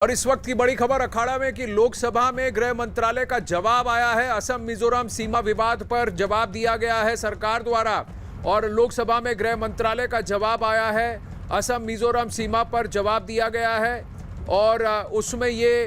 और इस वक्त की बड़ी खबर अखाड़ा में कि लोकसभा में गृह मंत्रालय का जवाब आया है। असम मिजोरम सीमा विवाद पर जवाब दिया गया है सरकार द्वारा और लोकसभा में गृह मंत्रालय का जवाब आया है। असम मिजोरम सीमा पर जवाब दिया गया है और उसमें ये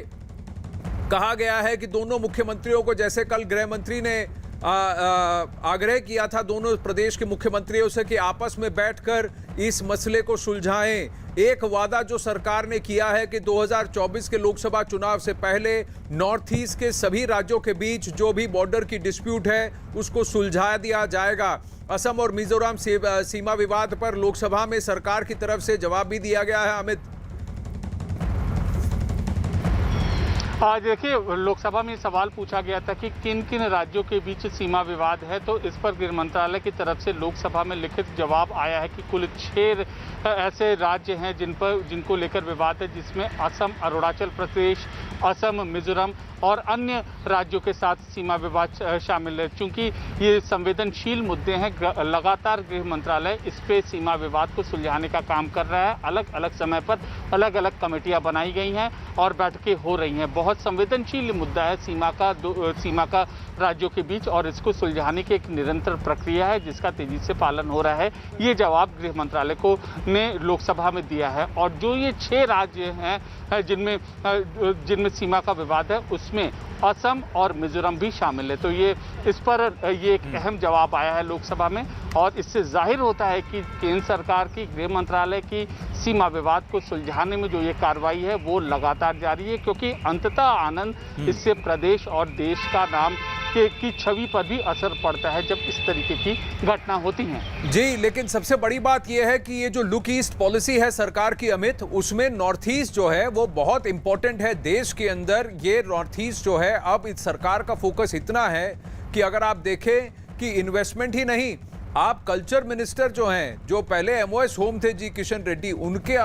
कहा गया है कि दोनों मुख्यमंत्रियों को, जैसे कल गृह मंत्री ने आग्रह किया था दोनों प्रदेश के मुख्यमंत्रियों से कि आपस में बैठकर इस मसले को सुलझाएं। एक वादा जो सरकार ने किया है कि 2024 के लोकसभा चुनाव से पहले नॉर्थ ईस्ट के सभी राज्यों के बीच जो भी बॉर्डर की डिस्प्यूट है उसको सुलझा दिया जाएगा। असम और मिजोरम सीमा विवाद पर लोकसभा में सरकार की तरफ से जवाब भी दिया गया है। अमित, आज देखिए, लोकसभा में सवाल पूछा गया था कि किन किन राज्यों के बीच सीमा विवाद है, तो इस पर गृह मंत्रालय की तरफ से लोकसभा में लिखित जवाब आया है कि कुल 6 ऐसे राज्य हैं जिनको लेकर विवाद है, जिसमें असम, अरुणाचल प्रदेश, असम, मिजोरम और अन्य राज्यों के साथ सीमा विवाद शामिल है। चूंकि ये संवेदनशील मुद्दे हैं, लगातार गृह मंत्रालय इस पे सीमा विवाद को सुलझाने का काम कर रहा है। अलग अलग समय पर अलग अलग कमेटियां बनाई गई हैं और बैठकें हो रही हैं। बहुत संवेदनशील मुद्दा है सीमा का राज्यों के बीच, और इसको सुलझाने की एक निरंतर प्रक्रिया है जिसका तेजी से पालन हो रहा है। ये जवाब गृह मंत्रालय को ने लोकसभा में दिया है। और जो ये 6 राज्य हैं जिनमें सीमा का विवाद है, उसमें असम और मिजोरम भी शामिल है। तो ये इस पर ये एक अहम जवाब आया है लोकसभा में, और इससे जाहिर होता है कि केंद्र सरकार की, गृह मंत्रालय की सीमा विवाद को सुलझाने में जो ये कार्रवाई है वो लगातार जारी है, क्योंकि अंततः आनंद इससे प्रदेश और देश का नाम की छवि पर भी असर पड़ता है जब इस तरीके की घटना होती हैं। जी, लेकिन सबसे बड़ी बात यह है कि ये जो लुक ईस्ट पॉलिसी है सरकार की अमित, उसमें नॉर्थ ईस्ट जो है वो बहुत इंपॉर्टेंट है देश के अंदर। ये नॉर्थ ईस्ट जो है, अब इस सरकार का फोकस इतना है कि अगर आप देखें कि इन्वेस्टमेंट ही नहीं, आप कल्चर मिनिस्टर जो हैं, जो पहले एमओएस होम थे जी किशन रेड्डी, उनके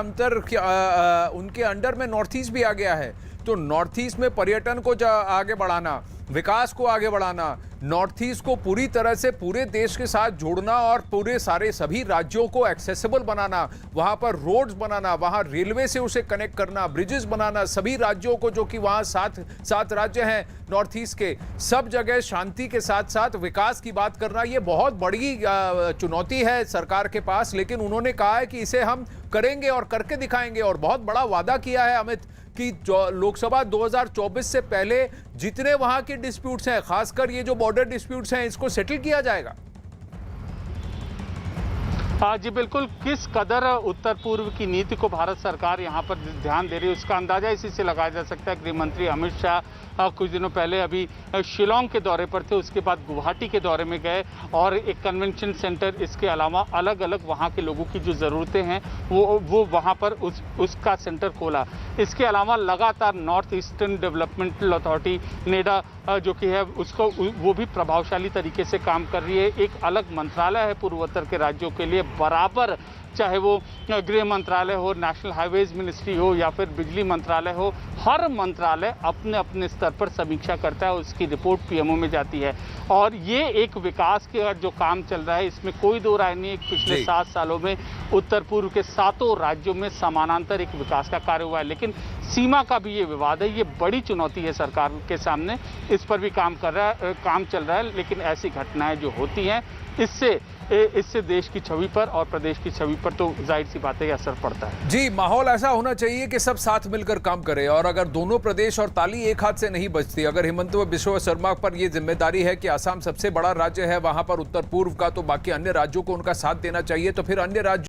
अंडर में नॉर्थ ईस्ट भी आ गया है। तो नॉर्थ ईस्ट में पर्यटन को आगे बढ़ाना, विकास को आगे बढ़ाना, नॉर्थ ईस्ट को पूरी तरह से पूरे देश के साथ जोड़ना और पूरे सभी राज्यों को एक्सेसिबल बनाना, वहां पर रोड्स बनाना, वहां रेलवे से उसे कनेक्ट करना, ब्रिजेस बनाना, सभी राज्यों को, जो कि वहां 7 राज्य हैं नॉर्थ ईस्ट के, सब जगह शांति के साथ साथ विकास की बात करना, ये बहुत बड़ी चुनौती है सरकार के पास। लेकिन उन्होंने कहा है कि इसे हम करेंगे और करके दिखाएंगे, और बहुत बड़ा वादा किया है अमित कि लोकसभा 2024 से पहले जितने वहां के डिस्प्यूट्स हैं, खासकर ये जो बॉर्डर डिस्प्यूट्स हैं, इसको सेटल किया जाएगा। हाँ जी, बिल्कुल। किस कदर उत्तर पूर्व की नीति को भारत सरकार यहाँ पर ध्यान दे रही है, उसका अंदाजा इसी से लगाया जा सकता है। गृह मंत्री अमित शाह कुछ दिनों पहले अभी शिलोंग के दौरे पर थे, उसके बाद गुवाहाटी के दौरे में गए और एक कन्वेंशन सेंटर, इसके अलावा अलग अलग वहाँ के लोगों की जो ज़रूरतें हैं वो वहाँ पर उसका सेंटर खोला। इसके अलावा लगातार north eastern developmental authority NEDA जो कि है, उसको वो भी प्रभावशाली तरीके से काम कर रही है। एक अलग मंत्रालय है पूर्वोत्तर के राज्यों के लिए बराबर, चाहे वो गृह मंत्रालय हो, नेशनल हाईवेज मिनिस्ट्री हो या फिर बिजली मंत्रालय हो, हर मंत्रालय अपने अपने स्तर पर समीक्षा करता है, उसकी रिपोर्ट पीएमओ में जाती है। और ये एक विकास के जो काम चल रहा है, इसमें कोई दो राय नहीं है। पिछले 7 सालों में उत्तर पूर्व के 7 राज्यों में समानांतर एक विकास का कार्य हुआ है। लेकिन सीमा का भी ये विवाद है, ये बड़ी चुनौती है सरकार के सामने। इस पर भी काम चल रहा है, लेकिन ऐसी घटनाएं जो होती हैं, इससे देश की छवि पर और प्रदेश की छवि पर तो जाहिर सी बात है असर पड़ता है। जी, माहौल ऐसा होना चाहिए कि सब साथ मिलकर काम करें, और अगर दोनों प्रदेश और ताली एक हाथ से नहीं बजती, अगर हिमंत बिश्व शर्मा पर यह जिम्मेदारी है कि असम सबसे बड़ा राज्य है वहां पर उत्तर पूर्व का, तो बाकी अन्य राज्यों को उनका साथ देना चाहिए। तो फिर अन्य राज्य